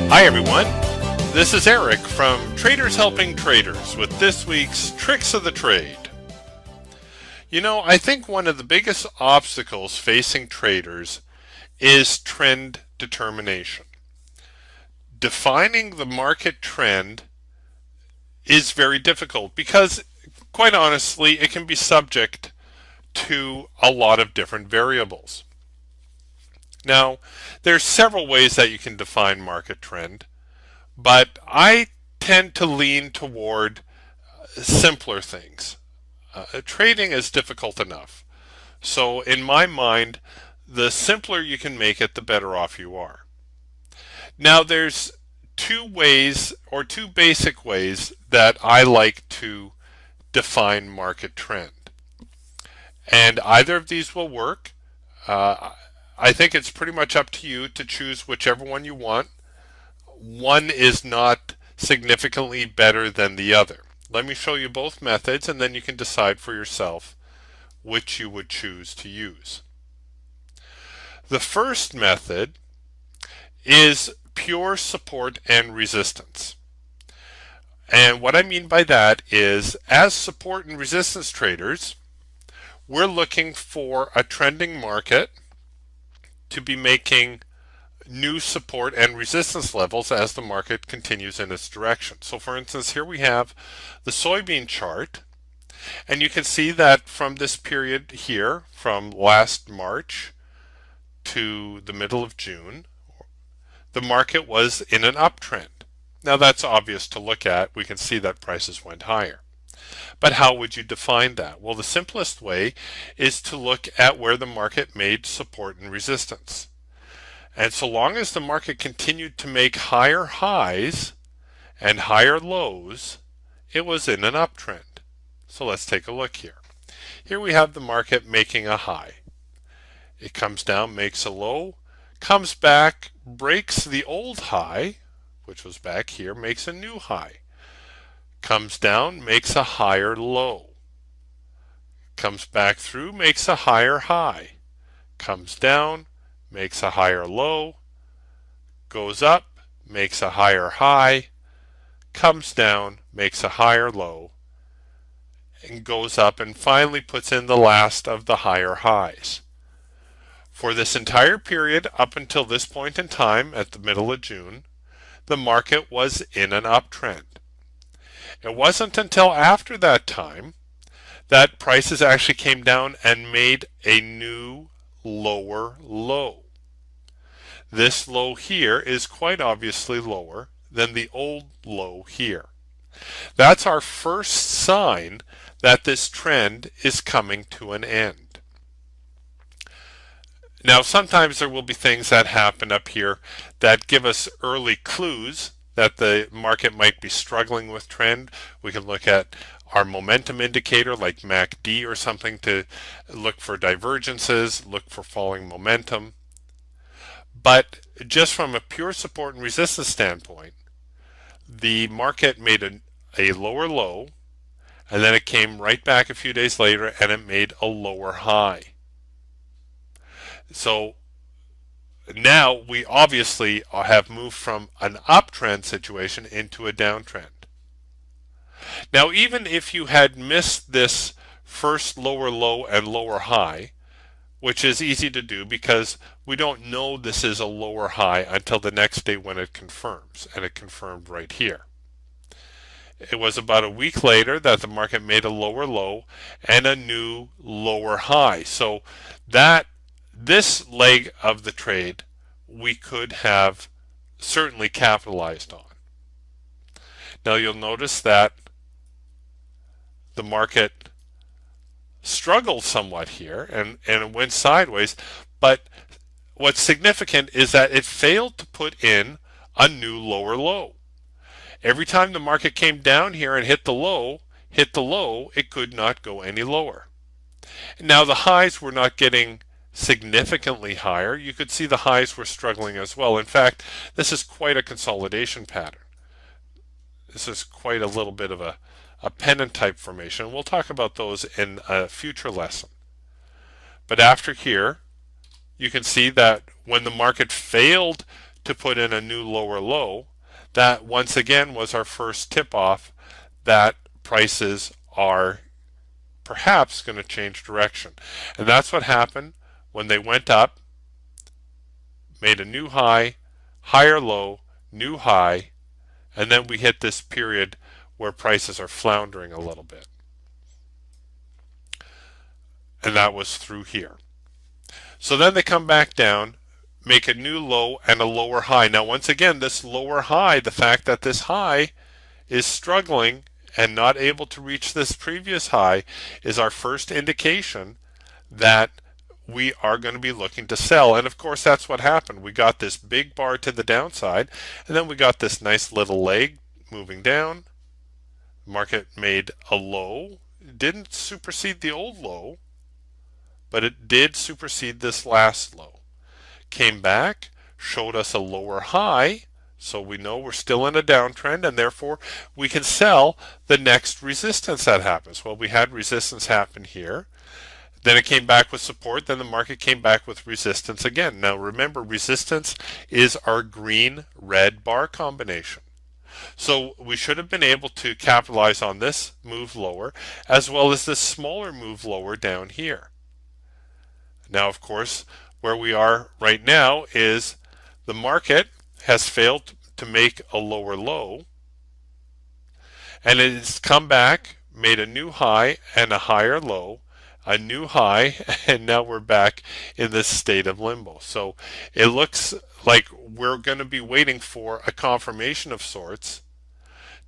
Hi everyone, this is Eric from Traders Helping Traders with this week's Tricks of the Trade. You know, I think one of the biggest obstacles facing traders is trend determination. Defining the market trend is very difficult because, quite honestly, it can be subject to a lot of different variables. Now, there's several ways that you can define market trend, but I tend to lean toward simpler things. Trading is difficult enough. So in my mind, the simpler you can make it, the better off you are. Now there's two basic ways that I like to define market trend. And either of these will work. I think it's pretty much up to you to choose whichever one you want. One is not significantly better than the other. Let me show you both methods and then you can decide for yourself which you would choose to use. The first method is pure support and resistance. And what I mean by that is, as support and resistance traders, we're looking for a trending market to be making new support and resistance levels as the market continues in its direction. So for instance, here we have the soybean chart, and you can see that from this period here, from last March to the middle of June, the market was in an uptrend. Now that's obvious to look at. We can see that prices went higher. But how would you define that? Well, the simplest way is to look at where the market made support and resistance. And so long as the market continued to make higher highs and higher lows, it was in an uptrend. So let's take a look here. Here we have the market making a high. It comes down, makes a low, comes back, breaks the old high, which was back here, makes a new high. Comes down, makes a higher low. Comes back through, makes a higher high. Comes down, makes a higher low. Goes up, makes a higher high. Comes down, makes a higher low. And goes up and finally puts in the last of the higher highs. For this entire period up until this point in time at the middle of June, the market was in an uptrend. It wasn't until after that time that prices actually came down and made a new lower low. This low here is quite obviously lower than the old low here. That's our first sign that this trend is coming to an end. Now sometimes there will be things that happen up here that give us early clues that the market might be struggling with trend. We can look at our momentum indicator like MACD or something to look for divergences, look for falling momentum. But just from a pure support and resistance standpoint, the market made a lower low, and then it came right back a few days later and it made a lower high. So now we obviously have moved from an uptrend situation into a downtrend. Now even if you had missed this first lower low and lower high, which is easy to do because we don't know this is a lower high until the next day when it confirms, and it confirmed right here. It was about a week later that the market made a lower low and a new lower high. So this leg of the trade we could have certainly capitalized on. Now you'll notice that the market struggled somewhat here and it went sideways, but what's significant is that it failed to put in a new lower low. Every time the market came down here and hit the low, it could not go any lower. Now the highs were not getting significantly higher. You could see the highs were struggling as well. In fact, this is quite a consolidation pattern. This is quite a little bit of a pennant type formation. We'll talk about those in a future lesson. But after here, you can see that when the market failed to put in a new lower low, that once again was our first tip-off that prices are perhaps going to change direction. And that's what happened when they went up, made a new high, higher low, new high, and then we hit this period where prices are floundering a little bit. And that was through here. So then they come back down, make a new low and a lower high. Now once again, this lower high, the fact that this high is struggling and not able to reach this previous high, is our first indication that we are going to be looking to sell. And of course that's what happened. We got this big bar to the downside, and then we got this nice little leg moving down. Market made a low, didn't supersede the old low, but it did supersede this last low. Came back, showed us a lower high, so we know we're still in a downtrend, and therefore we can sell the next resistance that happens. Well, we had resistance happen here. Then it came back with support. Then the market came back with resistance again. Now remember, resistance is our green-red bar combination. So we should have been able to capitalize on this move lower, as well as this smaller move lower down here. Now, of course, where we are right now is the market has failed to make a lower low, and it has come back, made a new high and a higher low, a new high, and now we're back in this state of limbo. So it looks like we're going to be waiting for a confirmation of sorts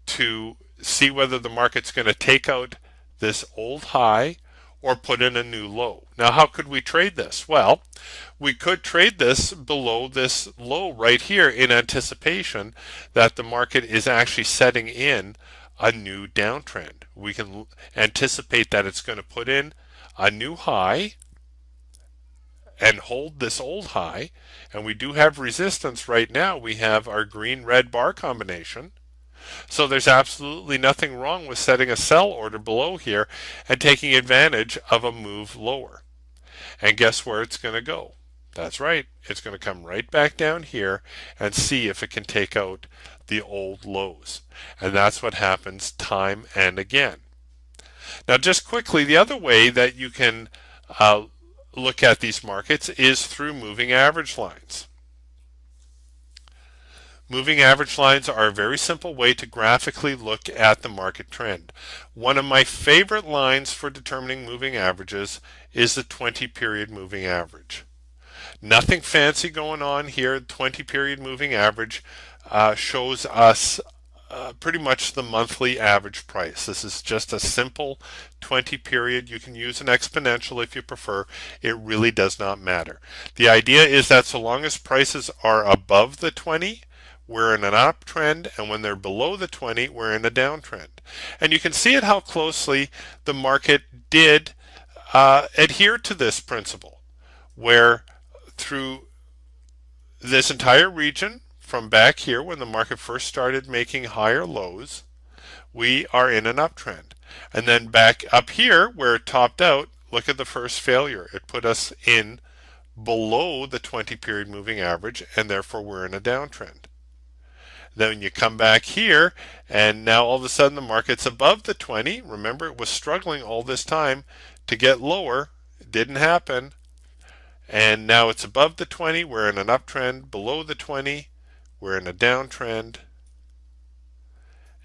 to see whether the market's going to take out this old high or put in a new low. Now, how could we trade this? Well, we could trade this below this low right here in anticipation that the market is actually setting in a new downtrend. We can anticipate that it's going to put in a new high and hold this old high, and we do have resistance right now. We have our green-red bar combination. So there's absolutely nothing wrong with setting a sell order below here and taking advantage of a move lower. And guess where it's going to go? That's right, it's going to come right back down here and see if it can take out the old lows. And that's what happens time and again. Now just quickly, the other way that you can look at these markets is through moving average lines. Moving average lines are a very simple way to graphically look at the market trend. One of my favorite lines for determining moving averages is the 20-period moving average. Nothing fancy going on here. 20-period moving average shows us pretty much the monthly average price. This is just a simple 20-period. You can use an exponential if you prefer. It really does not matter. The idea is that so long as prices are above the 20, we're in an uptrend, and when they're below the 20, we're in a downtrend. And you can see it how closely the market did adhere to this principle, where through this entire region, from back here when the market first started making higher lows, we are in an uptrend. And then back up here where it topped out, look at the first failure. It put us in below the 20-period moving average, and therefore we're in a downtrend. Then you come back here, and now all of a sudden the market's above the 20. Remember, it was struggling all this time to get lower. It didn't happen. And now it's above the 20. We're in an uptrend. Below the 20, we're in a downtrend.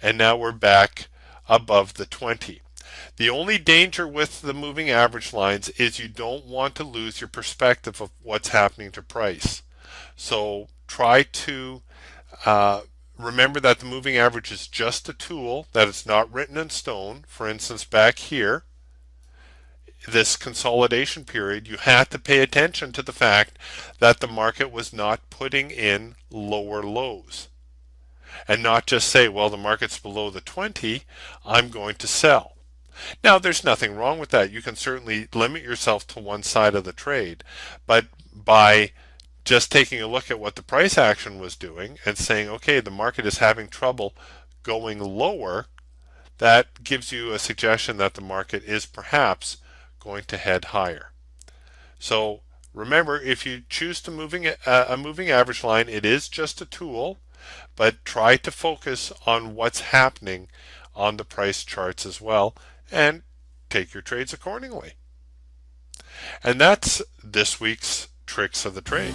And now we're back above the 20. The only danger with the moving average lines is you don't want to lose your perspective of what's happening to price. So try to remember that the moving average is just a tool, that it's not written in stone. For instance, back here, this consolidation period, you had to pay attention to the fact that the market was not putting in lower lows. And not just say, well, the market's below the 20, I'm going to sell. Now, there's nothing wrong with that. You can certainly limit yourself to one side of the trade. But by just taking a look at what the price action was doing and saying, okay, the market is having trouble going lower, that gives you a suggestion that the market is perhaps going to head higher. So Remember, if you choose to a moving average line, it is just a tool, but try to focus on what's happening on the price charts as well, and take your trades accordingly. And that's this week's Tricks of the Trade.